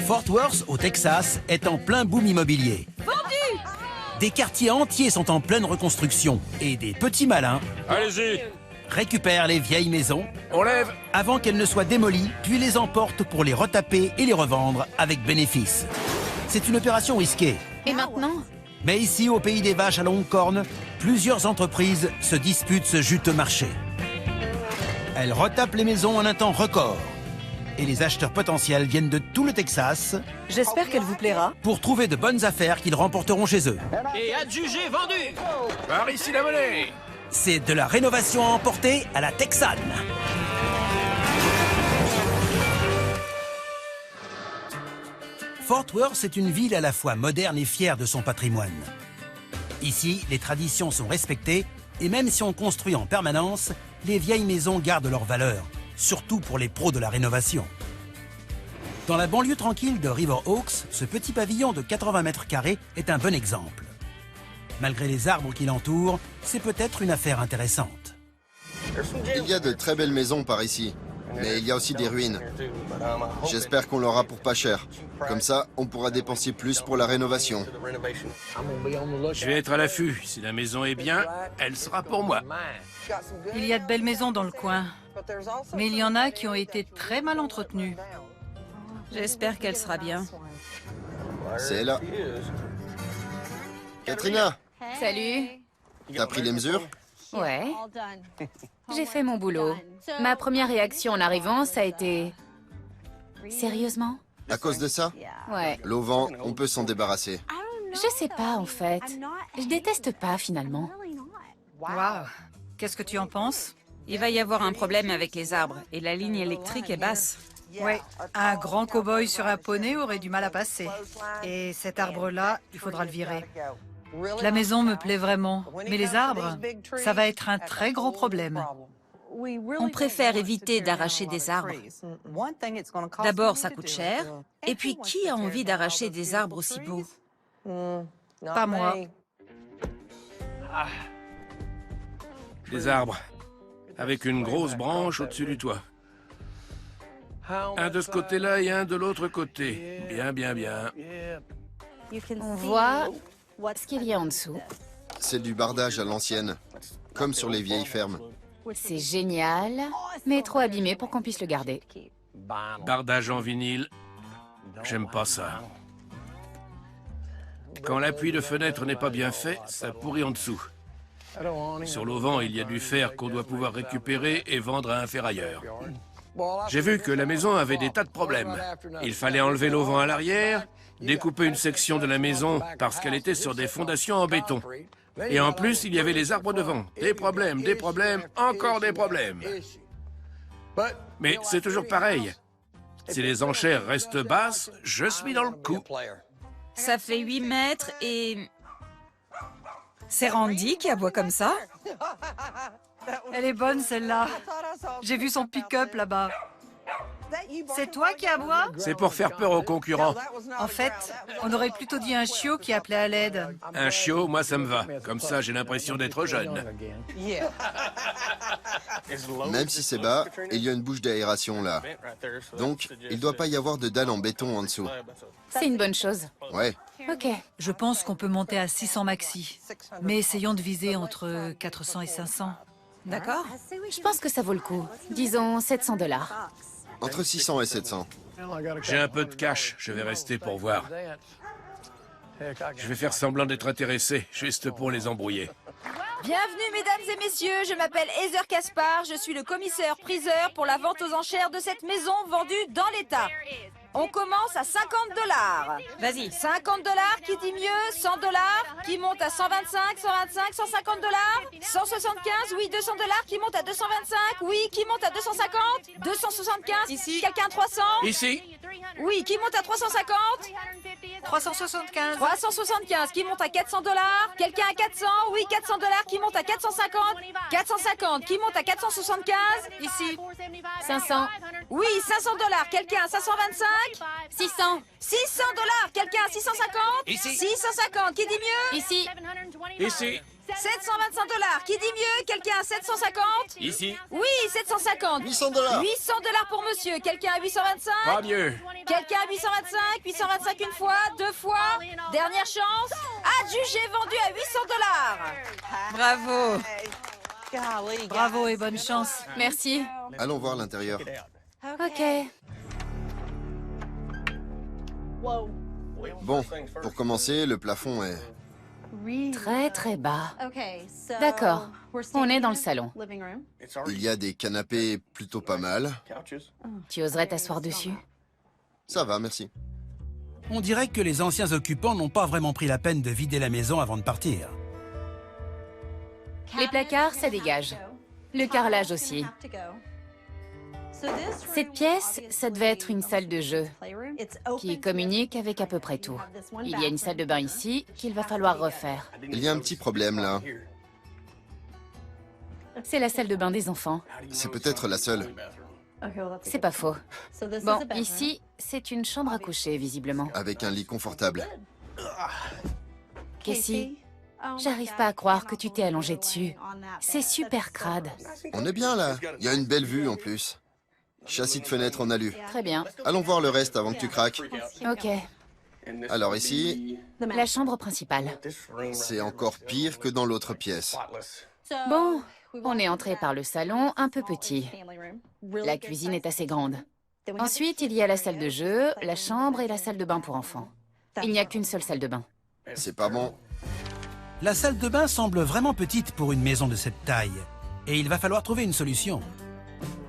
Fort Worth, au Texas, est en plein boom immobilier. Vendu! Des quartiers entiers sont en pleine reconstruction et des petits malins Allez-y, récupèrent les vieilles maisons on lève. avant qu'elles ne soient démolies, puis les emportent pour les retaper et les revendre avec bénéfice. C'est une opération risquée. Et maintenant? Mais ici, au pays des vaches à longues cornes, plusieurs entreprises se disputent ce juteux marché. Elles retapent les maisons en un temps record. Et les acheteurs potentiels viennent de tout le Texas J'espère qu'elle vous plaira. pour trouver de bonnes affaires qu'ils remporteront chez eux. Et adjugé vendu. Par ici la monnaie. C'est de la rénovation à emporter à la texane. Fort Worth est une ville à la fois moderne et fière de son patrimoine. Ici, les traditions sont respectées et même si on construit en permanence, les vieilles maisons gardent leur valeur, surtout pour les pros de la rénovation. Dans la banlieue tranquille de River Oaks, ce petit pavillon de 80 mètres carrés est un bon exemple. Malgré les arbres qui l'entourent, c'est peut-être une affaire intéressante. Il y a de très belles maisons par ici, mais il y a aussi des ruines. J'espère qu'on l'aura pour pas cher. Comme ça, on pourra dépenser plus pour la rénovation. Je vais être à l'affût. Si la maison est bien, elle sera pour moi. Il y a de belles maisons dans le coin, mais il y en a qui ont été très mal entretenues. J'espère qu'elle sera bien. C'est là. Katrina, Salut. t'as pris les mesures? Ouais. J'ai fait mon boulot. Ma première réaction en arrivant, ça a été... Sérieusement? À cause de ça? Ouais. L'auvent, on peut s'en débarrasser. Je sais pas, en fait. Je déteste pas, finalement. Waouh! Qu'est-ce que tu en penses? Il va y avoir un problème avec les arbres et la ligne électrique est basse. Ouais, un grand cow-boy sur un poney aurait du mal à passer. Et cet arbre-là, il faudra le virer. La maison me plaît vraiment, mais les arbres, ça va être un très gros problème. On préfère éviter d'arracher des arbres. D'abord, ça coûte cher. Et puis, qui a envie d'arracher des arbres aussi beaux? Pas moi. Des arbres. Avec une grosse branche au-dessus du toit. Un de ce côté-là et un de l'autre côté. Bien, bien, bien. On voit ce qu'il y a en dessous. C'est du bardage à l'ancienne, comme sur les vieilles fermes. C'est génial, mais trop abîmé pour qu'on puisse le garder. Bardage en vinyle. J'aime pas ça. Quand l'appui de fenêtre n'est pas bien fait, ça pourrit en dessous. Sur l'auvent, il y a du fer qu'on doit pouvoir récupérer et vendre à un ferrailleur. J'ai vu que la maison avait des tas de problèmes. Il fallait enlever l'auvent à l'arrière, découper une section de la maison parce qu'elle était sur des fondations en béton. Et en plus, il y avait les arbres devant. Des problèmes, encore des problèmes. Mais c'est toujours pareil. Si les enchères restent basses, je suis dans le coup. Ça fait 8 mètres et... C'est Randy qui aboie comme ça? Elle est bonne, celle-là. J'ai vu son pick-up là-bas. C'est toi qui aboies? C'est pour faire peur aux concurrents. En fait, on aurait plutôt dit un chiot qui appelait à l'aide. Un chiot, moi ça me va. Comme ça, j'ai l'impression d'être jeune. Même si c'est bas, il y a une bouche d'aération là. Donc, il doit pas y avoir de dalle en béton en dessous. C'est une bonne chose. Ouais, Ok. Je pense qu'on peut monter à 600 maxi. Mais essayons de viser entre 400 et 500. D'accord? Je pense que ça vaut le coup. Disons 700 $. entre 600 et 700. J'ai un peu de cash, je vais rester pour voir. Je vais faire semblant d'être intéressé, juste pour les embrouiller. Bienvenue mesdames et messieurs, je m'appelle Heather Caspar, je suis le commissaire-priseur pour la vente aux enchères de cette maison vendue dans l'état. On commence à 50 $. Vas-y. 50 $, qui dit mieux? 100 $, qui monte à 125, 125, 150 $, 175, oui, 200 $, qui monte à 225, oui, qui monte à 250, 275, Ici. quelqu'un 300, Ici, oui, qui monte à 350, 375. 375, qui monte à 400 $, quelqu'un à 400, oui, 400 $, qui monte à 450, 450, qui monte à 475, Ici. 500. oui, 500 $, quelqu'un à 525, 600. 600 $, quelqu'un à 650, Ici. 650, qui dit mieux? Ici. ici, 725 $. Qui dit mieux? Quelqu'un à 750? Ici. Oui, 750. 800 $. 800 $ pour monsieur. Quelqu'un à 825? Pas mieux. Quelqu'un à 825? 825 une fois, deux fois. Dernière chance. Adjugé, vendu à 800 $. Bravo. Bravo et bonne chance. Merci. Allons voir l'intérieur. Ok. Bon, pour commencer, le plafond est... Très très bas. D'accord. On est dans le salon. Il y a des canapés plutôt pas mal. Tu oserais t'asseoir dessus? Ça va, merci. On dirait que les anciens occupants n'ont pas vraiment pris la peine de vider la maison avant de partir. Les placards, ça dégage. Le carrelage aussi. Cette pièce, ça devait être une salle de jeu qui communique avec à peu près tout. Il y a une salle de bain ici qu'il va falloir refaire. Il y a un petit problème là. C'est la salle de bain des enfants. C'est peut-être la seule. C'est pas faux. Bon, ici, c'est une chambre à coucher, visiblement. Avec un lit confortable. Casey, j'arrive pas à croire que tu t'es allongé dessus. C'est super crade. On est bien là. Il y a une belle vue en plus. Châssis de fenêtre en alu. Très bien. Allons voir le reste avant que tu craques. Ok. Alors ici, La chambre principale. c'est encore pire que dans l'autre pièce. Bon, on est entré par le salon, un peu petit. La cuisine est assez grande. Ensuite, il y a la salle de jeu, la chambre et la salle de bain pour enfants. Il n'y a qu'une seule salle de bain. C'est pas bon. La salle de bain semble vraiment petite pour une maison de cette taille. Et il va falloir trouver une solution.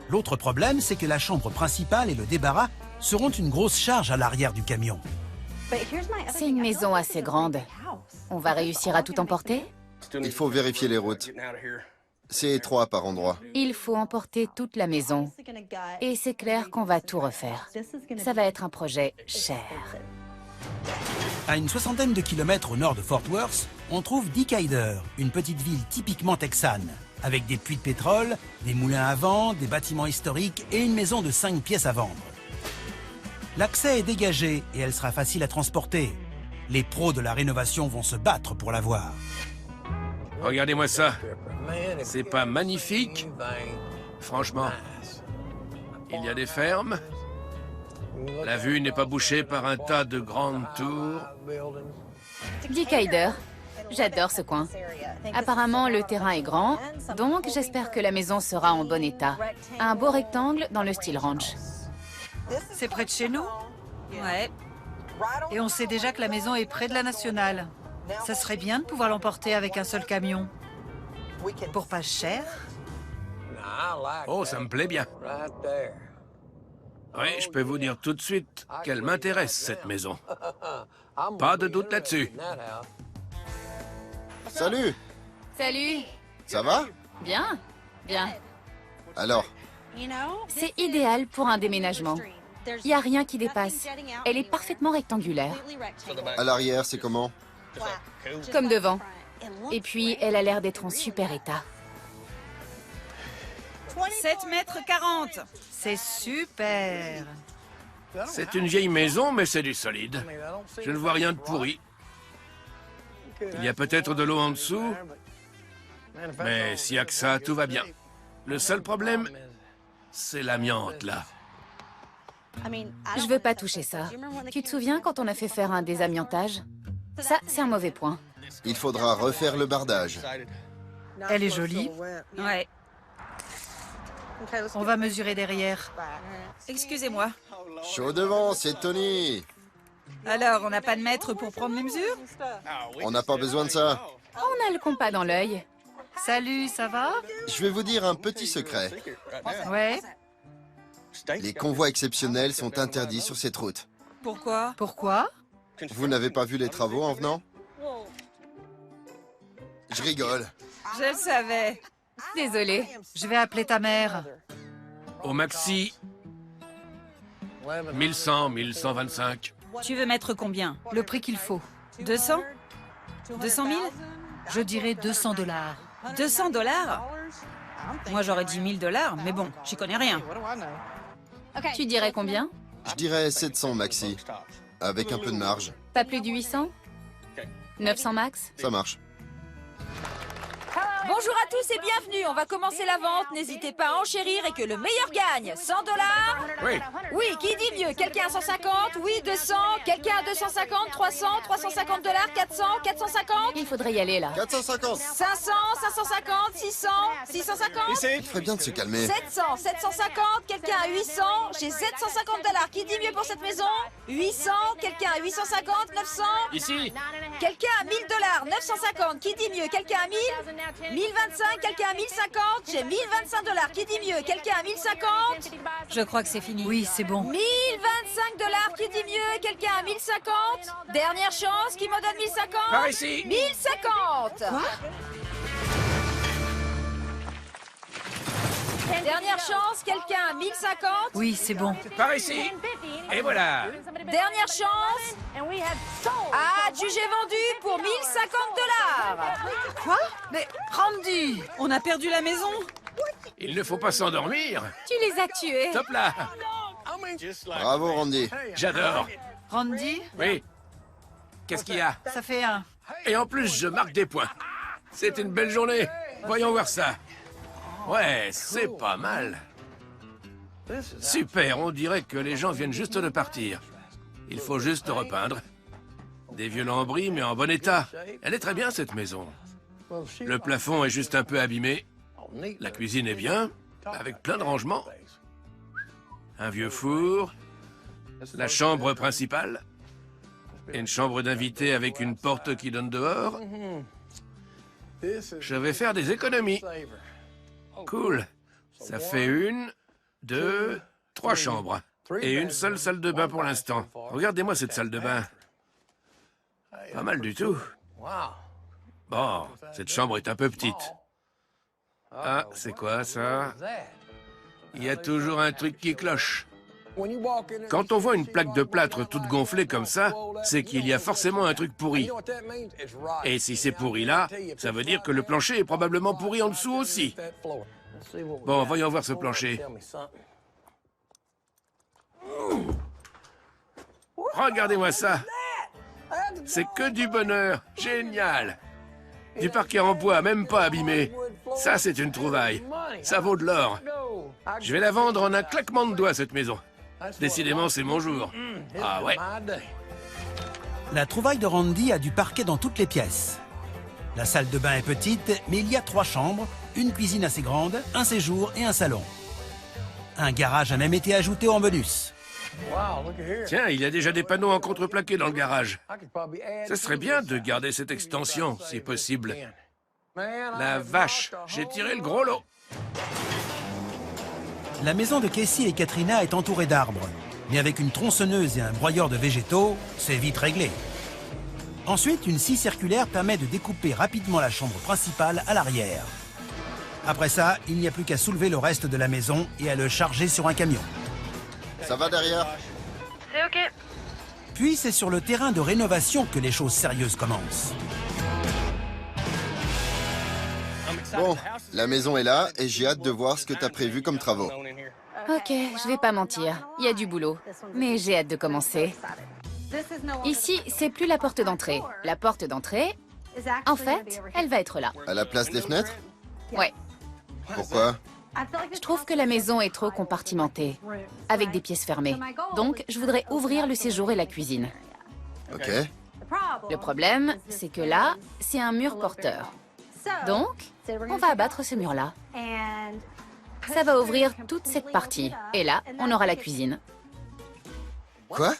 L'autre problème, c'est que la chambre principale et le débarras seront une grosse charge à l'arrière du camion. C'est une maison assez grande. On va réussir à tout emporter? Il faut vérifier les routes. C'est étroit par endroits. Il faut emporter toute la maison. Et c'est clair qu'on va tout refaire. Ça va être un projet cher. À une 60aine de kilomètres au nord de Fort Worth, on trouve Decatur, une petite ville typiquement texane, avec des puits de pétrole, des moulins à vent, des bâtiments historiques et une maison de 5 pièces à vendre. L'accès est dégagé et elle sera facile à transporter. Les pros de la rénovation vont se battre pour l'avoir. Regardez-moi ça. C'est pas magnifique? Franchement. Il y a des fermes. La vue n'est pas bouchée par un tas de grandes tours. Decatur. J'adore ce coin. Apparemment, le terrain est grand, donc j'espère que la maison sera en bon état. Un beau rectangle dans le style ranch. C'est près de chez nous. Ouais. Et on sait déjà que la maison est près de la nationale. Ça serait bien de pouvoir l'emporter avec un seul camion. Pour pas cher. Oh, ça me plaît bien. Oui, je peux vous dire tout de suite qu'elle m'intéresse, cette maison. Pas de doute là-dessus. Salut! Salut. Ça va? Bien. Bien. Alors, C'est idéal pour un déménagement. Il n'y a rien qui dépasse. Elle est parfaitement rectangulaire, à l'arrière, c'est comment? comme devant. Et puis, elle a l'air d'être en super état. 7 mètres 40. C'est super. C'est une vieille maison, mais c'est du solide. Je ne vois rien de pourri. Il y a peut-être de l'eau en dessous, mais s'il n'y a que ça, tout va bien. Le seul problème, c'est l'amiante, là. Je veux pas toucher ça. Tu te souviens quand on a fait faire un désamiantage? Ça, c'est un mauvais point. Il faudra refaire le bardage. Elle est jolie. Ouais. On va mesurer derrière. Excusez-moi. Chaud devant, c'est Tony. Alors, on n'a pas de mètre pour prendre les mesures? On n'a pas besoin de ça. On a le compas dans l'œil. Salut, ça va? Je vais vous dire un petit secret. Ouais. Les convois exceptionnels sont interdits sur cette route. Pourquoi? Pourquoi? Vous n'avez pas vu les travaux en venant? Je rigole. Je le savais. Désolée. Je vais appeler ta mère. Au maxi, 1100, 1125. Tu veux mettre combien? Le prix qu'il faut. 200? 200 000? Je dirais 200 $. 200 $? Moi, j'aurais dit 1000 $, mais bon, j'y connais rien. Tu dirais combien? Je dirais 700 maxi, avec un peu de marge. Pas plus de 800? 900 max? Ça marche. Bonjour à tous et bienvenue. On va commencer la vente. N'hésitez pas à enchérir et que le meilleur gagne. 100 $. Oui. Oui, qui dit mieux? Quelqu'un à 150? Oui, 200. Quelqu'un à 250? 300, 350 $, 400, 450? Il faudrait y aller, là. 450. 500, 550, 600, 650? Il ferait bien de se calmer. 700, 750, quelqu'un à 800, j'ai 750 $. Qui dit mieux pour cette maison? 800, quelqu'un à 850, 900? Ici. Quelqu'un à 1000 $, 950, qui dit mieux? Quelqu'un à 1000? 1025, quelqu'un à 1050, j'ai 1025 $. Qui dit mieux? Quelqu'un à 1050? Je crois que c'est fini. Oui, c'est bon. 1025 $, qui dit mieux? Quelqu'un à 1050? Dernière chance, qui m'en donne 1050? Par ici. 1050. Dernière chance, quelqu'un à 1050? Oui, c'est bon. Par ici. Et voilà. Dernière chance. Ah, j'ai vendu pour 1050 $. Quoi? Mais Randy! On a perdu la maison. Il ne faut pas s'endormir. Tu les as tués. Top là. Bravo, Randy. J'adore. Randy, Oui. Qu'est-ce qu'il y a? ça fait un. Et en plus, je marque des points. C'est une belle journée. Voyons voir ça. Ouais, c'est pas mal. Super, on dirait que les gens viennent juste de partir. Il faut juste repeindre. Des vieux lambris, mais en bon état. Elle est très bien, cette maison. Le plafond est juste un peu abîmé. La cuisine est bien, avec plein de rangements. Un vieux four. La chambre principale. Et une chambre d'invité avec une porte qui donne dehors. Je vais faire des économies. Cool. Ça fait 1, 2, 3 chambres. Et une seule salle de bain pour l'instant. Regardez-moi cette salle de bain. Pas mal du tout. Bon, cette chambre est un peu petite. Ah, c'est quoi ça? Il y a toujours un truc qui cloche. Quand on voit une plaque de plâtre toute gonflée comme ça, c'est qu'il y a forcément un truc pourri. Et si c'est pourri là, ça veut dire que le plancher est probablement pourri en dessous aussi. Bon, voyons voir ce plancher. Regardez-moi ça. C'est que du bonheur. Génial. Du parquet en bois, même pas abîmé. Ça, c'est une trouvaille. Ça vaut de l'or. Je vais la vendre en un claquement de doigts, cette maison. Décidément, c'est mon jour. Ah ouais. La trouvaille de Randy a du parquet dans toutes les pièces. La salle de bain est petite, mais il y a 3 chambres, une cuisine assez grande, un séjour et un salon. Un garage a même été ajouté en bonus. Tiens, il y a déjà des panneaux en contreplaqué dans le garage. Ça serait bien de garder cette extension, si possible. La vache, j'ai tiré le gros lot. La maison de Casey et Katrina est entourée d'arbres, mais avec une tronçonneuse et un broyeur de végétaux, c'est vite réglé. Ensuite, une scie circulaire permet de découper rapidement la chambre principale à l'arrière. Après ça, il n'y a plus qu'à soulever le reste de la maison et à le charger sur un camion. Ça va derrière? C'est ok. Puis c'est sur le terrain de rénovation que les choses sérieuses commencent. Bon, la maison est là et j'ai hâte de voir ce que t'as prévu comme travaux. Ok, je vais pas mentir. Il y a du boulot. Mais j'ai hâte de commencer. Ici, c'est plus la porte d'entrée. La porte d'entrée, en fait, elle va être là. À la place des fenêtres? Ouais. Pourquoi? Je trouve que la maison est trop compartimentée, avec des pièces fermées. Donc, je voudrais ouvrir le séjour et la cuisine. Ok. Le problème, c'est que là, c'est un mur porteur. Donc, on va abattre ce mur-là. Ça va ouvrir toute cette partie. Et là, on aura la cuisine. Quoi?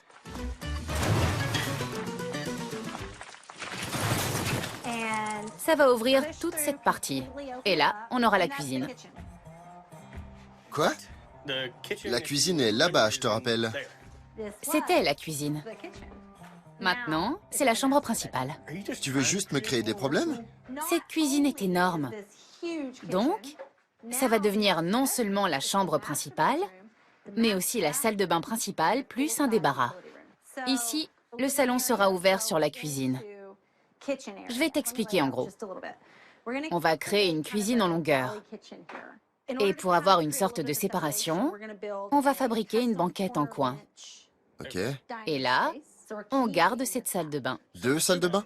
Ça va ouvrir toute cette partie. Et là, on aura la cuisine. Quoi? La cuisine est là-bas, je te rappelle. C'était la cuisine. Maintenant, c'est la chambre principale. Tu veux juste me créer des problèmes? Cette cuisine est énorme. Donc, ça va devenir non seulement la chambre principale, mais aussi la salle de bain principale, plus un débarras. Ici, le salon sera ouvert sur la cuisine. Je vais t'expliquer en gros. On va créer une cuisine en longueur. Et pour avoir une sorte de séparation, on va fabriquer une banquette en coin. Ok. Et là, on garde cette salle de bain. 2 salles de bain?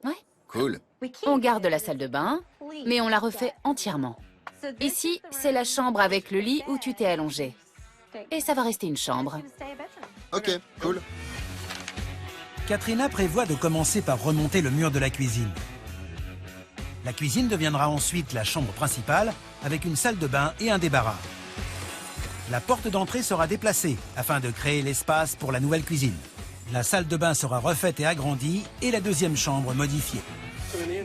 Ouais. Cool. On garde la salle de bain, mais on la refait entièrement. Ici, c'est la chambre avec le lit où tu t'es allongé. Et ça va rester une chambre. Ok, cool. Katrina prévoit de commencer par remonter le mur de la cuisine. La cuisine deviendra ensuite la chambre principale avec une salle de bain et un débarras. La porte d'entrée sera déplacée afin de créer l'espace pour la nouvelle cuisine. La salle de bain sera refaite et agrandie et la deuxième chambre modifiée.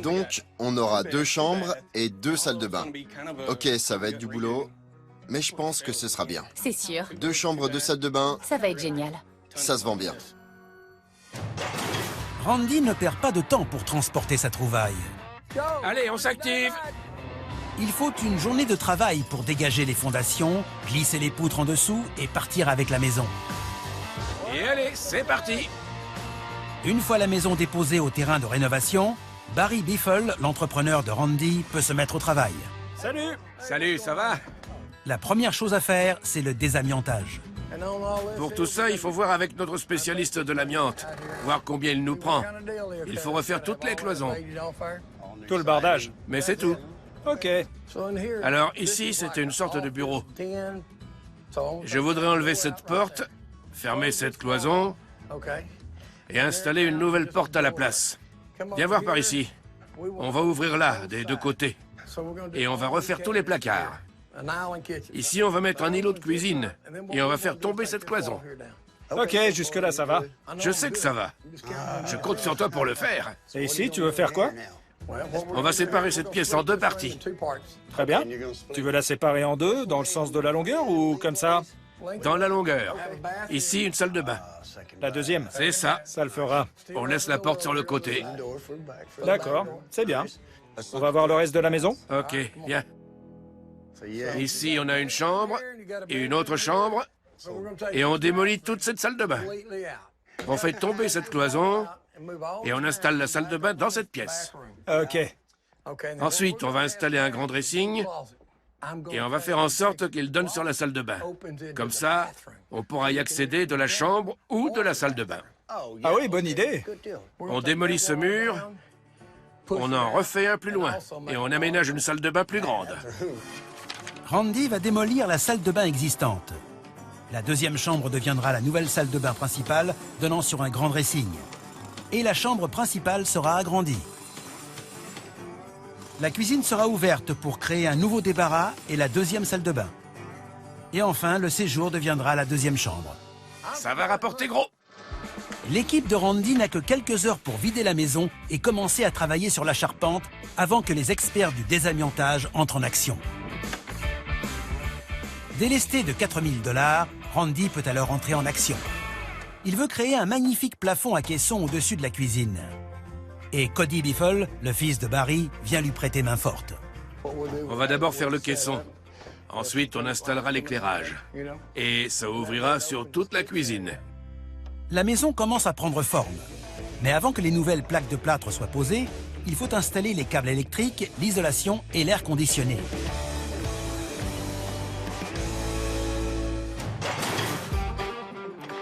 Donc, on aura 2 chambres et 2 salles de bain. Ok, ça va être du boulot, mais je pense que ce sera bien. C'est sûr, 2 chambres, 2 salles de bain, ça va être génial. ça se vend bien. Randy ne perd pas de temps pour transporter sa trouvaille. Allez, on s'active. Il faut une journée de travail pour dégager les fondations, glisser les poutres en dessous et partir avec la maison. Et allez, c'est parti. Une fois la maison déposée au terrain de rénovation, Barry Biffle, l'entrepreneur de Randy, peut se mettre au travail. Salut. Salut, ça va? La première chose à faire, c'est le désamiantage. Pour tout ça, il faut voir avec notre spécialiste de l'amiante, voir combien il nous prend. Il faut refaire toutes les cloisons. Tout le bardage. Mais c'est tout. Ok. Alors ici, c'était une sorte de bureau. Je voudrais enlever cette porte, fermer cette cloison et installer une nouvelle porte à la place. Viens voir par ici. On va ouvrir là, des deux côtés. Et on va refaire tous les placards. Ici, on va mettre un îlot de cuisine et on va faire tomber cette cloison. Ok, jusque-là, ça va. Je sais que ça va. Je compte sur toi pour le faire. Et ici, tu veux faire quoi? On va séparer cette pièce en 2 parties. Très bien. Tu veux la séparer en 2, dans le sens de la longueur, ou comme ça? Dans la longueur. Ici, une salle de bain. La deuxième. C'est ça. Ça le fera. On laisse la porte sur le côté. D'accord, c'est bien. On va voir le reste de la maison? Ok, bien. Ici, on a une chambre et une autre chambre. Et on démolit toute cette salle de bain. On fait tomber cette cloison et on installe la salle de bain dans cette pièce. Ok. Ensuite, on va installer un grand dressing et on va faire en sorte qu'il donne sur la salle de bain. Comme ça, on pourra y accéder de la chambre ou de la salle de bain. Ah oui, bonne idée. On démolit ce mur, on en refait un plus loin et on aménage une salle de bain plus grande. Randy va démolir la salle de bain existante. La deuxième chambre deviendra la nouvelle salle de bain principale, donnant sur un grand dressing. Et la chambre principale sera agrandie. La cuisine sera ouverte pour créer un nouveau débarras et la deuxième salle de bain. Et enfin, le séjour deviendra la deuxième chambre. Ça va rapporter gros. L'équipe de Randy n'a que quelques heures pour vider la maison et commencer à travailler sur la charpente avant que les experts du désamiantage entrent en action. Délesté de 4 000 $, Randy peut alors entrer en action. Il veut créer un magnifique plafond à caisson au-dessus de la cuisine. Et Cody Biffle, le fils de Barry, vient lui prêter main forte. On va d'abord faire le caisson. Ensuite, on installera l'éclairage. Et ça ouvrira sur toute la cuisine. La maison commence à prendre forme. Mais avant que les nouvelles plaques de plâtre soient posées, il faut installer les câbles électriques, l'isolation et l'air conditionné.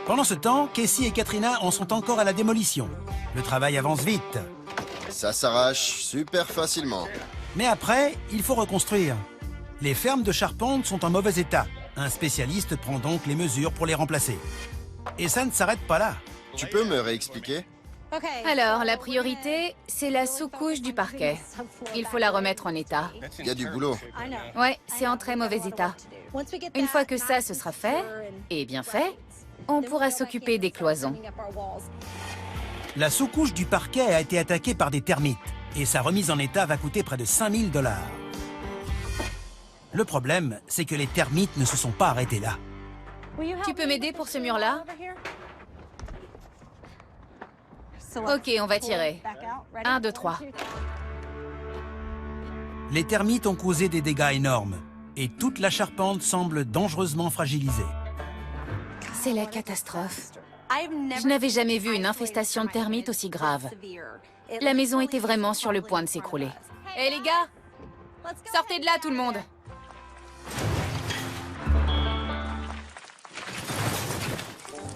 Pendant ce temps, Casey et Katrina en sont encore à la démolition. Le travail avance vite. Ça s'arrache super facilement. Mais après, il faut reconstruire. Les fermes de charpente sont en mauvais état. Un spécialiste prend donc les mesures pour les remplacer. Et ça ne s'arrête pas là. Tu peux me réexpliquer? Alors, la priorité, c'est la sous-couche du parquet. Il faut la remettre en état. Il y a du boulot. Ouais, c'est en très mauvais état. Une fois que ça, ce sera fait, et bien fait, on pourra s'occuper des cloisons. La sous-couche du parquet a été attaquée par des termites et sa remise en état va coûter près de 5 000 $. Le problème, c'est que les termites ne se sont pas arrêtés là. Tu peux m'aider pour ce mur-là? Ok, on va tirer. 1, 2, 3. Les termites ont causé des dégâts énormes et toute la charpente semble dangereusement fragilisée. C'est la catastrophe. Je n'avais jamais vu une infestation de termites aussi grave. La maison était vraiment sur le point de s'écrouler. Hé les gars, sortez de là tout le monde.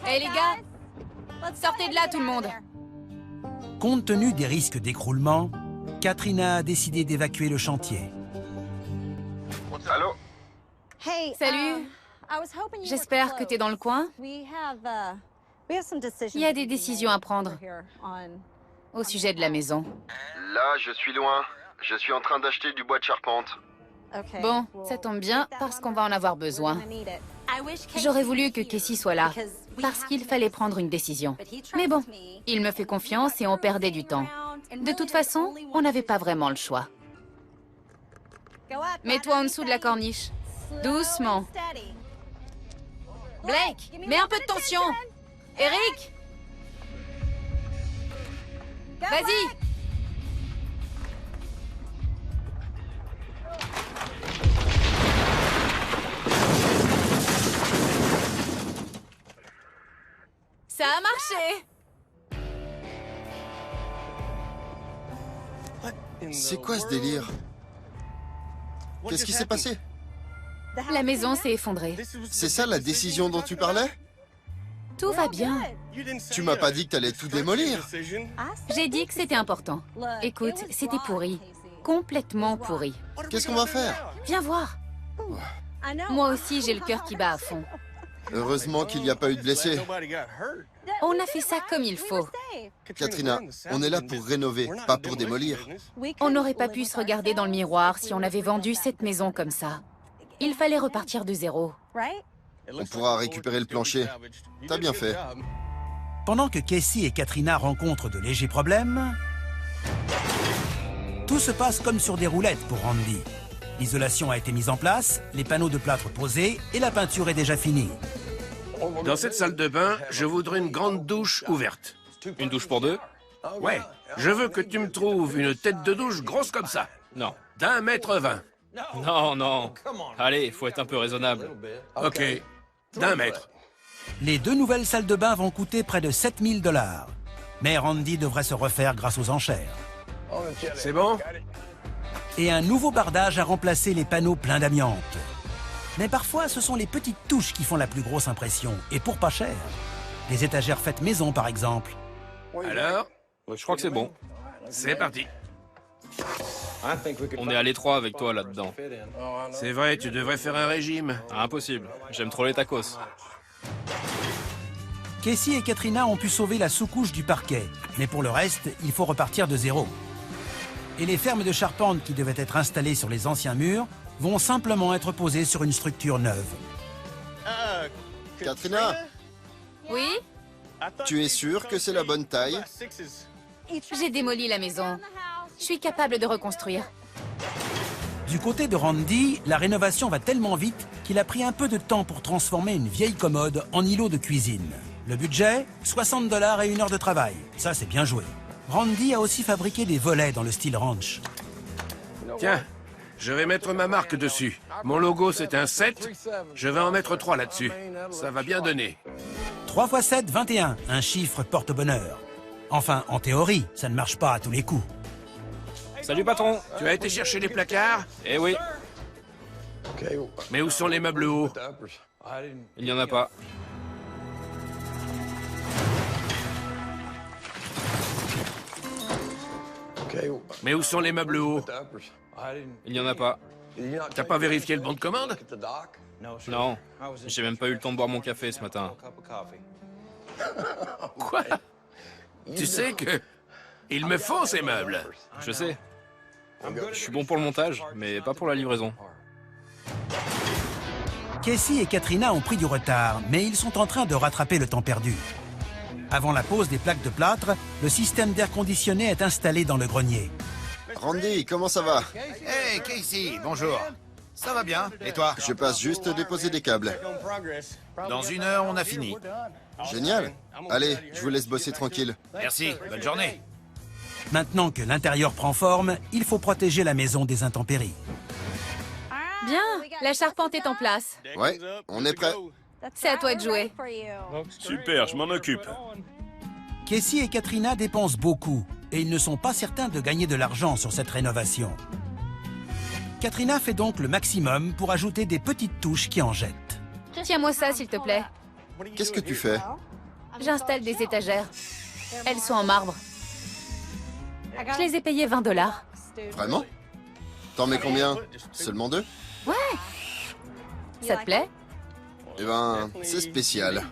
Hé les gars, sortez de là tout le monde. Compte tenu des risques d'écroulement, Katrina a décidé d'évacuer le chantier. Allô? Salut. J'espère que t'es dans le coin. Il y a des décisions à prendre au sujet de la maison. Là, je suis loin. Je suis en train d'acheter du bois de charpente. Bon, ça tombe bien parce qu'on va en avoir besoin. J'aurais voulu que Casey soit là, parce qu'il fallait prendre une décision. Mais bon, il me fait confiance et on perdait du temps. De toute façon, on n'avait pas vraiment le choix. Mets-toi en dessous de la corniche. Doucement. Blake, mets un peu de tension. Eric, vas-y. Ça a marché. C'est quoi ce délire? Qu'est-ce qui s'est passé? La maison s'est effondrée. C'est ça la décision dont tu parlais? Tout va bien. Tu m'as pas dit que t'allais tout démolir. J'ai dit que c'était important. Écoute, c'était pourri. Complètement pourri. Qu'est-ce qu'on va faire? Viens voir. Moi aussi, j'ai le cœur qui bat à fond. Heureusement qu'il n'y a pas eu de blessés. On a fait ça comme il faut. Katrina, on est là pour rénover, pas pour démolir. On n'aurait pas pu se regarder dans le miroir si on avait vendu cette maison comme ça. Il fallait repartir de zéro. On pourra récupérer le plancher. T'as bien fait. Pendant que Casey et Katrina rencontrent de légers problèmes, tout se passe comme sur des roulettes pour Randy. L'isolation a été mise en place, les panneaux de plâtre posés et la peinture est déjà finie. Dans cette salle de bain, je voudrais une grande douche ouverte. Une douche pour deux? Ouais, je veux que tu me trouves une tête de douche grosse comme ça. Non. d'1,20 m. Non, non. Allez, faut être un peu raisonnable. Ok, d'1 m. Les deux nouvelles salles de bain vont coûter près de 7 000 $. Mais Randy devrait se refaire grâce aux enchères. C'est bon? Et un nouveau bardage a remplacé les panneaux pleins d'amiante. Mais parfois, ce sont les petites touches qui font la plus grosse impression, et pour pas cher. Les étagères faites maison, par exemple. Alors, Je crois que c'est bon. c'est parti. On est à l'étroit avec toi là-dedans. C'est vrai, tu devrais faire un régime. Impossible. J'aime trop les tacos. Casey et Katrina ont pu sauver la sous-couche du parquet, mais pour le reste, il faut repartir de zéro. Et les fermes de charpente qui devaient être installées sur les anciens murs vont simplement être posées sur une structure neuve. Katrina, Oui? tu es sûre que c'est la bonne taille? J'ai démoli la maison. Je suis capable de reconstruire. Du côté de Randy, la rénovation va tellement vite qu'il a pris un peu de temps pour transformer une vieille commode en îlot de cuisine. Le budget, 60 $ et 1 heure de travail. Ça, c'est bien joué. Randy a aussi fabriqué des volets dans le style ranch. Tiens, je vais mettre ma marque dessus. Mon logo, c'est un 7. Je vais en mettre 3 là-dessus. Ça va bien donner. 3 x 7, 21. Un chiffre porte-bonheur. Enfin, en théorie, ça ne marche pas à tous les coups. Salut patron. Tu as été chercher les placards? Eh oui, Mais où sont les meubles hauts? il n'y en a pas. Mais où sont les meubles hauts? Il n'y en a pas. T'as pas vérifié le bon de commande? Non, j'ai même pas eu le temps de boire mon café ce matin. Quoi? Tu sais que... Il me faut ces meubles. Je sais. Je suis bon pour le montage, mais pas pour la livraison. Casey et Katrina ont pris du retard, mais ils sont en train de rattraper le temps perdu. Avant la pose des plaques de plâtre, le système d'air conditionné est installé dans le grenier. Randy, comment ça va? Hey Casey, bonjour. Ça va bien, et toi? Je passe juste déposer des câbles. Dans 1 heure, on a fini. Génial. Allez, je vous laisse bosser tranquille. Merci, bonne journée. Maintenant que l'intérieur prend forme, il faut protéger la maison des intempéries. Bien, la charpente est en place. Ouais, on est prêt. C'est à toi de jouer. Super, je m'en occupe. Casey et Katrina dépensent beaucoup et ils ne sont pas certains de gagner de l'argent sur cette rénovation. Katrina fait donc le maximum pour ajouter des petites touches qui en jettent. Tiens-moi ça, s'il te plaît. Qu'est-ce que tu fais? J'installe des étagères. Elles sont en marbre. Je les ai payées 20 $. Vraiment? T'en mets combien? Seulement 2? Ouais. Ça te plaît? Eh ben, c'est spécial.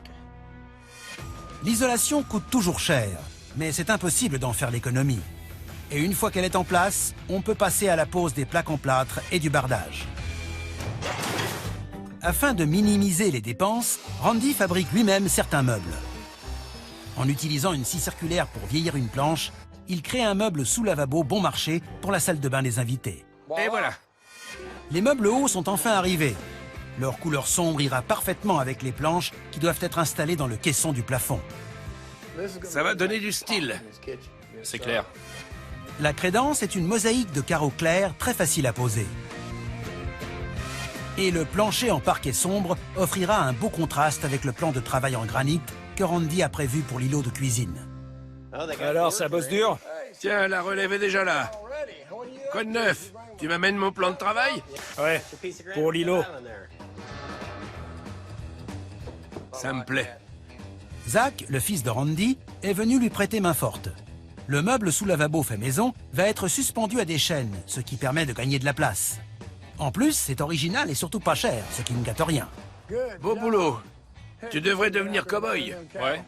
L'isolation coûte toujours cher, mais c'est impossible d'en faire l'économie. Et une fois qu'elle est en place, on peut passer à la pose des plaques en plâtre et du bardage. Afin de minimiser les dépenses, Randy fabrique lui-même certains meubles. En utilisant une scie circulaire pour vieillir une planche, il crée un meuble sous lavabo bon marché pour la salle de bain des invités. Et voilà. Les meubles hauts sont enfin arrivés. Leur couleur sombre ira parfaitement avec les planches qui doivent être installées dans le caisson du plafond. Ça va donner du style. C'est clair. La crédence est une mosaïque de carreaux clairs très facile à poser. Et le plancher en parquet sombre offrira un beau contraste avec le plan de travail en granit que Randy a prévu pour l'îlot de cuisine. Alors, ça bosse dur? Tiens, la relève est déjà là. Quoi de neuf? Tu m'amènes mon plan de travail? Ouais, pour l'îlot. Ça me plaît. Zach, le fils de Randy, est venu lui prêter main forte. Le meuble sous lavabo fait maison va être suspendu à des chaînes, ce qui permet de gagner de la place. En plus, c'est original et surtout pas cher, ce qui ne gâte rien. Beau boulot. Tu devrais devenir cow-boy. Ouais.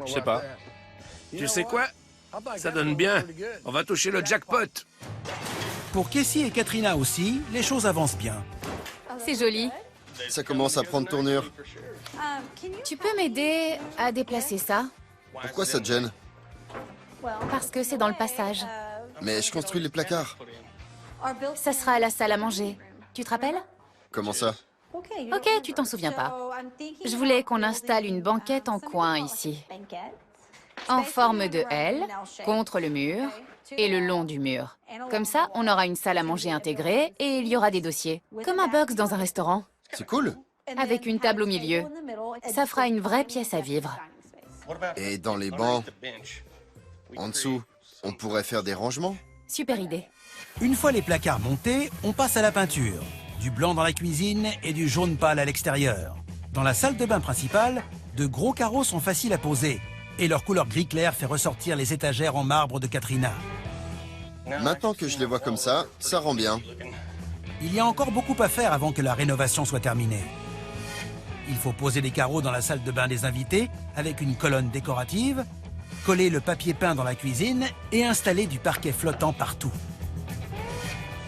Je sais pas. Tu sais quoi? Ça donne bien. On va toucher le jackpot. Pour Casey et Katrina aussi, les choses avancent bien. C'est joli. Ça commence à prendre tournure. Tu peux m'aider à déplacer ça? Pourquoi ça te gêne? Parce que c'est dans le passage. Mais je construis les placards. Ça sera à la salle à manger. Tu te rappelles? Comment ça? Ok, tu t'en souviens pas. Je voulais qu'on installe une banquette en coin ici. En forme de L, contre le mur et le long du mur. Comme ça, on aura une salle à manger intégrée et il y aura des dossiers. Comme un box dans un restaurant. C'est cool. Avec une table au milieu. Ça fera une vraie pièce à vivre. Et dans les bancs, en dessous, on pourrait faire des rangements? Super idée. Une fois les placards montés, on passe à la peinture. Du blanc dans la cuisine et du jaune pâle à l'extérieur. Dans la salle de bain principale, de gros carreaux sont faciles à poser. Et leur couleur gris clair fait ressortir les étagères en marbre de Katrina. Maintenant que je les vois comme ça rend bien. Il y a encore beaucoup à faire avant que la rénovation soit terminée. Il faut poser les carreaux dans la salle de bain des invités avec une colonne décorative, coller le papier peint dans la cuisine et installer du parquet flottant partout.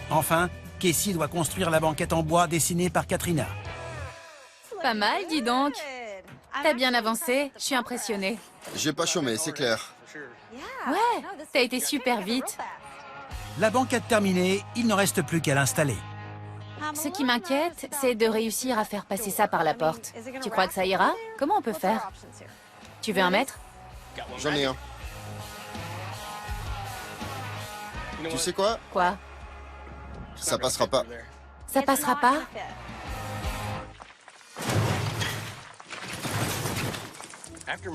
Enfin, Casey doit construire la banquette en bois dessinée par Katrina. Pas mal, dis donc. T'as bien avancé, je suis impressionnée. J'ai pas chômé, c'est clair. Ouais, t'as été super vite. La banquette terminée, il ne reste plus qu'à l'installer. Ce qui m'inquiète, c'est de réussir à faire passer ça par la porte. Tu crois que ça ira? Comment on peut faire? Tu veux un mètre? J'en ai un. Tu sais quoi? Quoi? Ça passera pas. Ça passera pas?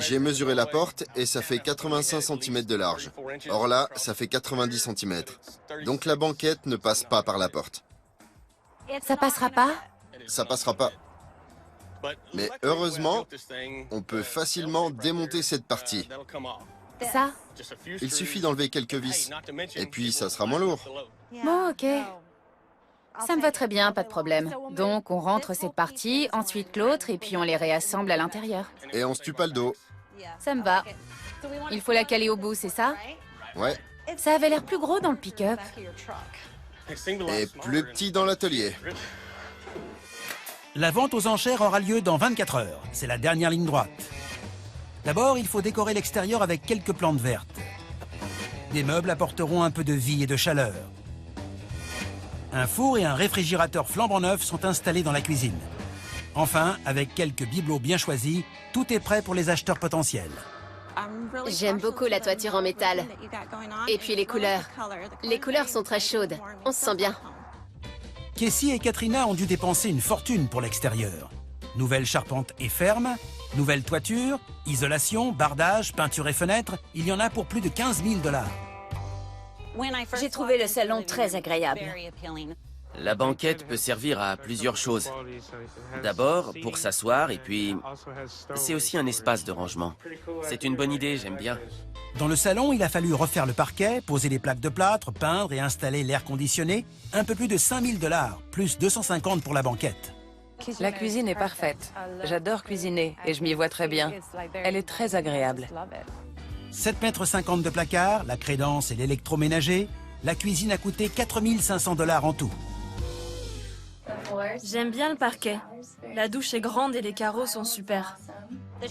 J'ai mesuré la porte et ça fait 85 cm de large. Or là, ça fait 90 cm. Donc la banquette ne passe pas par la porte. Ça passera pas? Ça passera pas. Mais heureusement, on peut facilement démonter cette partie. Ça? Il suffit d'enlever quelques vis. Et puis ça sera moins lourd. Bon, ok. Ça me va très bien, pas de problème. Donc, on rentre cette partie, ensuite l'autre, et puis on les réassemble à l'intérieur. Et on se tue pas le dos. Ça me va. Il faut la caler au bout, c'est ça? Ouais. Ça avait l'air plus gros dans le pick-up. Et plus petit dans l'atelier. La vente aux enchères aura lieu dans 24 heures. C'est la dernière ligne droite. D'abord, il faut décorer l'extérieur avec quelques plantes vertes. Des meubles apporteront un peu de vie et de chaleur. Un four et un réfrigérateur flambant neuf sont installés dans la cuisine. Enfin, avec quelques bibelots bien choisis, tout est prêt pour les acheteurs potentiels. J'aime beaucoup la toiture en métal. Et puis les couleurs. Les couleurs sont très chaudes. On se sent bien. Casey et Katrina ont dû dépenser une fortune pour l'extérieur. Nouvelle charpente et ferme, nouvelle toiture, isolation, bardage, peinture et fenêtres, il y en a pour plus de 15 000 $. J'ai trouvé le salon très agréable. La banquette peut servir à plusieurs choses. D'abord, pour s'asseoir, et puis c'est aussi un espace de rangement. C'est une bonne idée, j'aime bien. Dans le salon, il a fallu refaire le parquet, poser les plaques de plâtre, peindre et installer l'air conditionné. Un peu plus de 5 000 $, plus 250 pour la banquette. La cuisine est parfaite. J'adore cuisiner et je m'y vois très bien. Elle est très agréable. 7,50 m de placard, la crédence et l'électroménager. La cuisine a coûté 4 500 $ en tout. J'aime bien le parquet. La douche est grande et les carreaux sont super.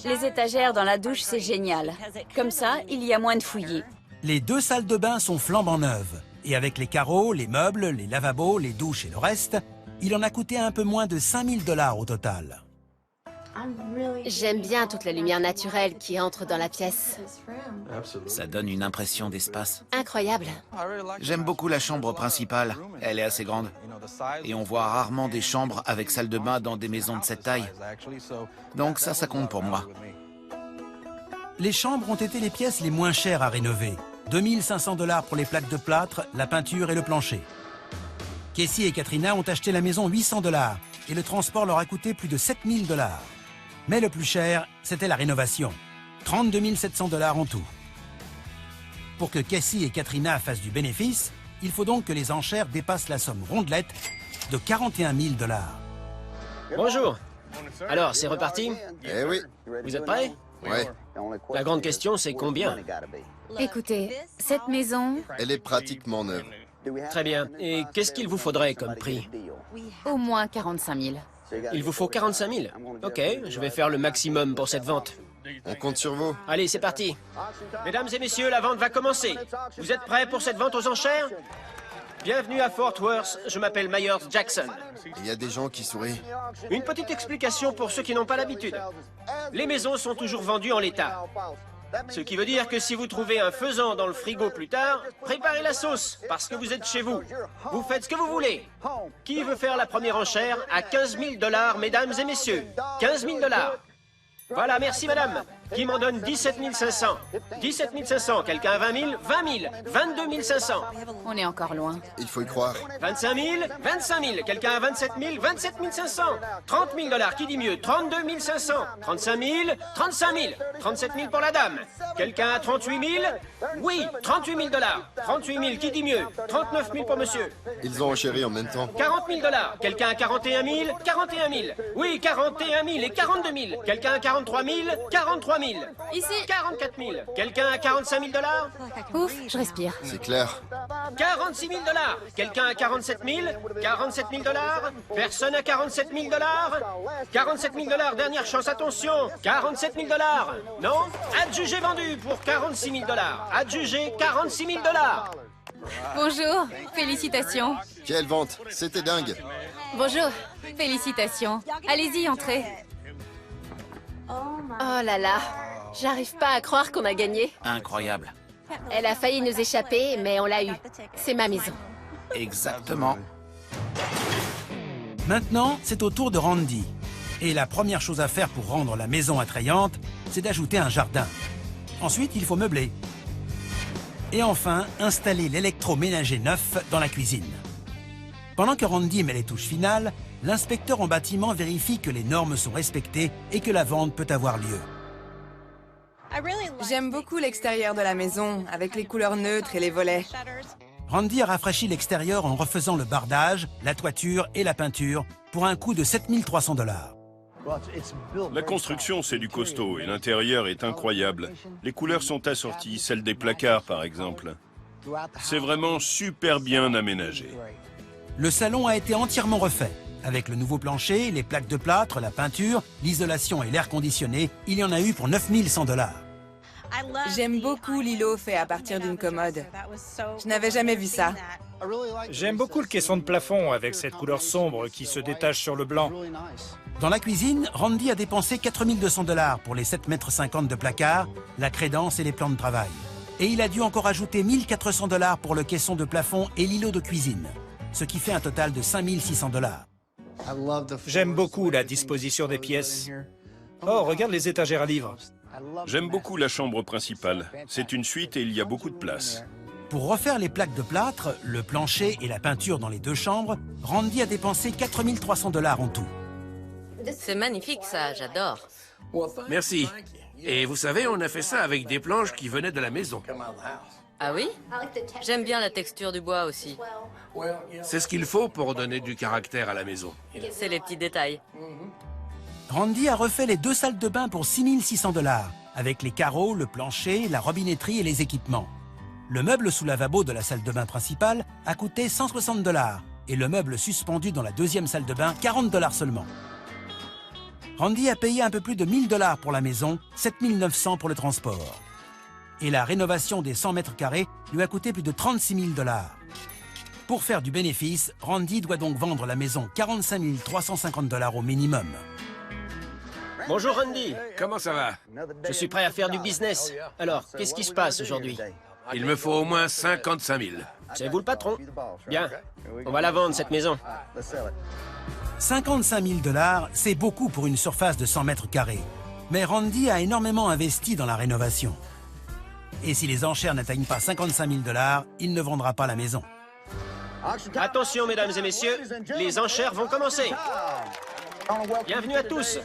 Les étagères dans la douche, c'est génial. Comme ça, il y a moins de fouillis. Les 2 salles de bain sont flambant neuves. Et avec les carreaux, les meubles, les lavabos, les douches et le reste, il en a coûté un peu moins de 5 000 $ au total. J'aime bien toute la lumière naturelle qui entre dans la pièce. Ça donne une impression d'espace. Incroyable. J'aime beaucoup la chambre principale. Elle est assez grande. Et on voit rarement des chambres avec salle de bain dans des maisons de cette taille. Donc ça compte pour moi. Les chambres ont été les pièces les moins chères à rénover. 2 500 $ pour les plaques de plâtre, la peinture et le plancher. Casey et Katrina ont acheté la maison 800 $ et le transport leur a coûté plus de 7 000 $. Mais le plus cher, c'était la rénovation. 32 700 $ en tout. Pour que Casey et Katrina fassent du bénéfice, il faut donc que les enchères dépassent la somme rondelette de 41 000 $. Bonjour. Alors, c'est reparti? Eh oui. Vous êtes prêts? Ouais. La grande question, c'est combien? Écoutez, cette maison, Elle est pratiquement neuve. Très bien. Et qu'est-ce qu'il vous faudrait comme prix? au moins 45 000. Il vous faut 45 000. Ok, je vais faire le maximum pour cette vente. On compte sur vous. Allez, c'est parti. Mesdames et messieurs, la vente va commencer. Vous êtes prêts pour cette vente aux enchères? Bienvenue à Fort Worth, je m'appelle Myers Jackson. Il y a des gens qui sourient. Une petite explication pour ceux qui n'ont pas l'habitude. Les maisons sont toujours vendues en l'état. Ce qui veut dire que si vous trouvez un faisan dans le frigo plus tard, préparez la sauce, parce que vous êtes chez vous. Vous faites ce que vous voulez. Qui veut faire la première enchère à 15 000 $, mesdames et messieurs? 15 000 $. Voilà, merci madame. Qui m'en donne 17 500? 17 500. Quelqu'un a 20 000? 20 000. 22 500. On est encore loin. Il faut y croire. 25 000? 25 000. Quelqu'un a 27 000? 27 500. 30 000 $. Qui dit mieux? 32 500. 35 000? 35 000. 37 000 pour la dame. Quelqu'un a 38 000? Oui, 38 000 $. 38 000. Qui dit mieux? 39 000 pour monsieur. Ils ont enchéri en même temps. 40 000 $. Quelqu'un a 41 000? 41 000. Oui, 41 000 et 42 000. Quelqu'un a 43 000? 43 000. Ici. 44 000. Quelqu'un a 45 000 $? Ouf, je respire. C'est clair. 46 000 $. Quelqu'un a 47 000? 47 000 $? Personne a 47 000 $? 47 000 $, dernière chance, attention. 47 000 $? Non? Adjugé vendu pour 46 000 $. Adjugé 46 000 $. Bonjour, félicitations. Quelle vente. C'était dingue. Bonjour, félicitations. Allez-y, entrez. Oh là là, j'arrive pas à croire qu'on a gagné. Incroyable. Elle a failli nous échapper, mais on l'a eu. C'est ma maison. Exactement. Maintenant, c'est au tour de Randy. Et la première chose à faire pour rendre la maison attrayante, c'est d'ajouter un jardin. Ensuite, il faut meubler. Et enfin, installer l'électroménager neuf dans la cuisine. Pendant que Randy met les touches finales, l'inspecteur en bâtiment vérifie que les normes sont respectées et que la vente peut avoir lieu. J'aime beaucoup l'extérieur de la maison, avec les couleurs neutres et les volets. Randy a rafraîchi l'extérieur en refaisant le bardage, la toiture et la peinture pour un coût de 7 300 $. La construction, c'est du costaud et l'intérieur est incroyable. Les couleurs sont assorties, celles des placards par exemple. C'est vraiment super bien aménagé. Le salon a été entièrement refait. Avec le nouveau plancher, les plaques de plâtre, la peinture, l'isolation et l'air conditionné, il y en a eu pour 9 100 $. J'aime beaucoup l'îlot fait à partir d'une commode. Je n'avais jamais vu ça. J'aime beaucoup le caisson de plafond avec cette couleur sombre qui se détache sur le blanc. Dans la cuisine, Randy a dépensé 4 200 $ pour les 7,50 m de placard, la crédence et les plans de travail. Et il a dû encore ajouter 1 400 $ pour le caisson de plafond et l'îlot de cuisine, ce qui fait un total de 5 600 $. J'aime beaucoup la disposition des pièces. Oh, regarde les étagères à livres. J'aime beaucoup la chambre principale. C'est une suite et il y a beaucoup de place. Pour refaire les plaques de plâtre, le plancher et la peinture dans les 2 chambres, Randy a dépensé 4 300 $ en tout. C'est magnifique ça, j'adore. Merci. Et vous savez, on a fait ça avec des planches qui venaient de la maison. Ah oui? J'aime bien la texture du bois aussi. C'est ce qu'il faut pour donner du caractère à la maison. C'est les petits détails. Randy a refait les 2 salles de bain pour 6 600 $, avec les carreaux, le plancher, la robinetterie et les équipements. Le meuble sous lavabo de la salle de bain principale a coûté 160 $ et le meuble suspendu dans la 2e salle de bain 40 $ seulement. Randy a payé un peu plus de 1 000 $ pour la maison, 7 900 pour le transport. Et la rénovation des 100 mètres carrés lui a coûté plus de 36 000 $. Pour faire du bénéfice, Randy doit donc vendre la maison 45 350 $ au minimum. Bonjour Randy. Comment ça va? Je suis prêt à faire du business. Alors, qu'est-ce qui se passe aujourd'hui? Il me faut au moins 55 000. C'est vous le patron? Bien. On va la vendre, cette maison. 55 000 $, c'est beaucoup pour une surface de 100 mètres carrés. Mais Randy a énormément investi dans la rénovation. Et si les enchères n'atteignent pas 55 000 $, il ne vendra pas la maison. Attention, mesdames et messieurs, les enchères vont commencer. Bienvenue à tous.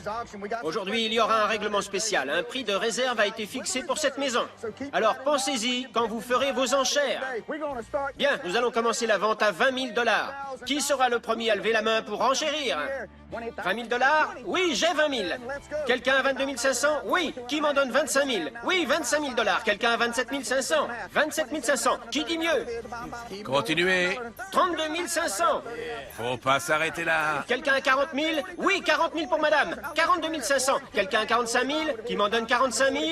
Aujourd'hui, il y aura un règlement spécial. Un prix de réserve a été fixé pour cette maison. Alors pensez-y quand vous ferez vos enchères. Bien, nous allons commencer la vente à 20 000 $. Qui sera le premier à lever la main pour enchérir? 20 000 $? Oui, j'ai 20 000. Quelqu'un à 22 500? Oui. Qui m'en donne 25 000? Oui, 25 000 $. Quelqu'un à 27 500? 27 500. Qui dit mieux? Continuez. 32 500. Faut pas s'arrêter là. Quelqu'un à 40 000? Oui, 40 000 pour madame. 42 500. Quelqu'un à 45 000? Qui m'en donne 45 000?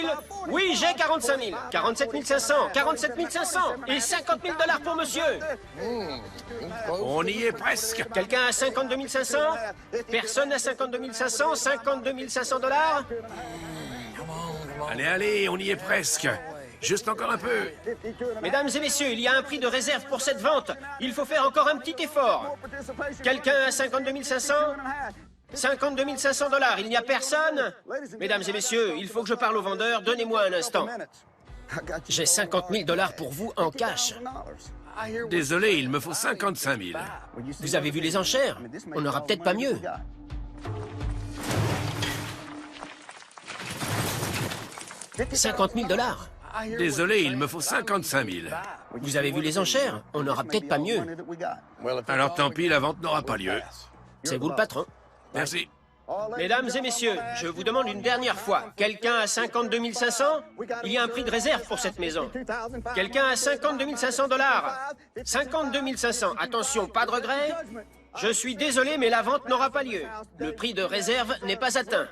Oui, j'ai 45 000. 47 500. 47 500. Et 50 000 $ pour monsieur. On y est presque. Quelqu'un à 52 500? Personne à 52 500? 52 500 $? Allez, allez, on y est presque. Juste encore un peu. Mesdames et messieurs, il y a un prix de réserve pour cette vente. Il faut faire encore un petit effort. Quelqu'un à 52 500? 52 500 $. Il n'y a personne? Mesdames et messieurs, il faut que je parle au vendeur. Donnez-moi un instant. J'ai 50 000 $ pour vous en cash. Désolé, il me faut 55 000. Vous avez vu les enchères? On n'aura peut-être pas mieux. « 50 000 $. Désolé, il me faut 55 000. Vous avez vu les enchères? On n'aura peut-être pas mieux. Alors tant pis, la vente n'aura pas lieu. C'est vous le patron. Merci. Mesdames et messieurs, je vous demande une dernière fois. Quelqu'un à 52 500? Il y a un prix de réserve pour cette maison. Quelqu'un à 52 500 $? 52 500. Attention, pas de regret. Je suis désolé, mais la vente n'aura pas lieu. Le prix de réserve n'est pas atteint.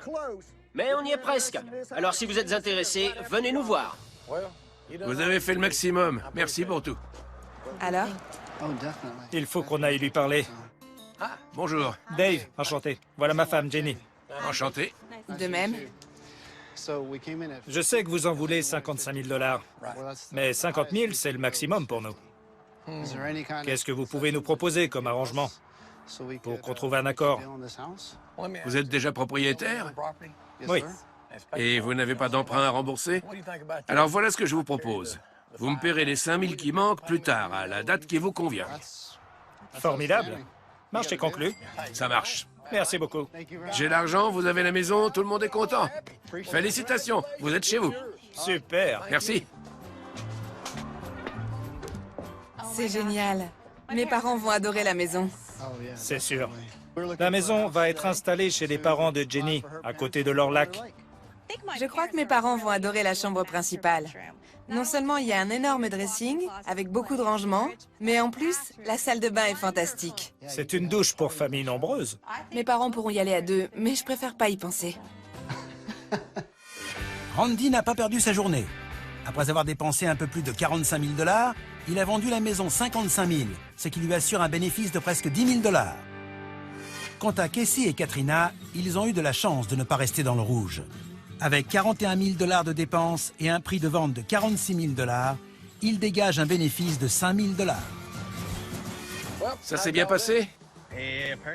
Mais on y est presque. Alors si vous êtes intéressés, venez nous voir. Vous avez fait le maximum. Merci pour tout. Alors? Il faut qu'on aille lui parler. Bonjour. Dave, enchanté. Voilà ma femme, Jenny. Enchanté. De même. Je sais que vous en voulez 55 000 $. Mais 50 000, c'est le maximum pour nous. Qu'est-ce que vous pouvez nous proposer comme arrangement pour qu'on trouve un accord? Vous êtes déjà propriétaire? Oui. Et vous n'avez pas d'emprunt à rembourser? Alors voilà ce que je vous propose. Vous me paierez les 5 000 qui manquent plus tard, à la date qui vous convient. Formidable. Marché conclu. Ça marche. Merci beaucoup. J'ai l'argent, vous avez la maison, tout le monde est content. Félicitations, vous êtes chez vous. Super. Merci. C'est génial. Mes parents vont adorer la maison. C'est sûr. La maison va être installée chez les parents de Jenny, à côté de leur lac. Je crois que mes parents vont adorer la chambre principale. Non seulement il y a un énorme dressing, avec beaucoup de rangements, mais en plus, la salle de bain est fantastique. C'est une douche pour famille nombreuse. Mes parents pourront y aller à 2, mais je préfère pas y penser. Randy n'a pas perdu sa journée. Après avoir dépensé un peu plus de 45 000 $, il a vendu la maison 55 000, ce qui lui assure un bénéfice de presque 10 000 $. Quant à Casey et Katrina, ils ont eu de la chance de ne pas rester dans le rouge. Avec 41 000 $ de dépenses et un prix de vente de 46 000 $, ils dégagent un bénéfice de 5 000 $. Ça s'est bien passé?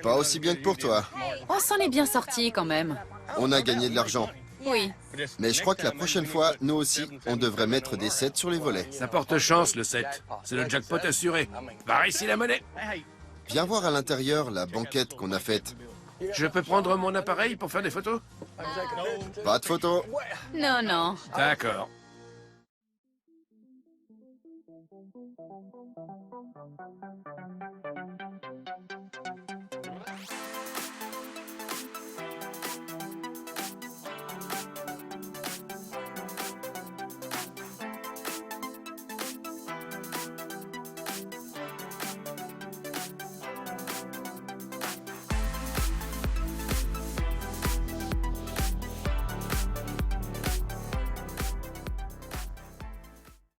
Pas aussi bien que pour toi. On s'en est bien sorti quand même. On a gagné de l'argent. Oui. Mais je crois que la prochaine fois, nous aussi, on devrait mettre des 7 sur les volets. Ça porte chance, le 7. C'est le jackpot assuré. Par ici la monnaie. Viens voir à l'intérieur la banquette qu'on a faite. Je peux prendre mon appareil pour faire des photos? Pas de photos. Non, non. D'accord.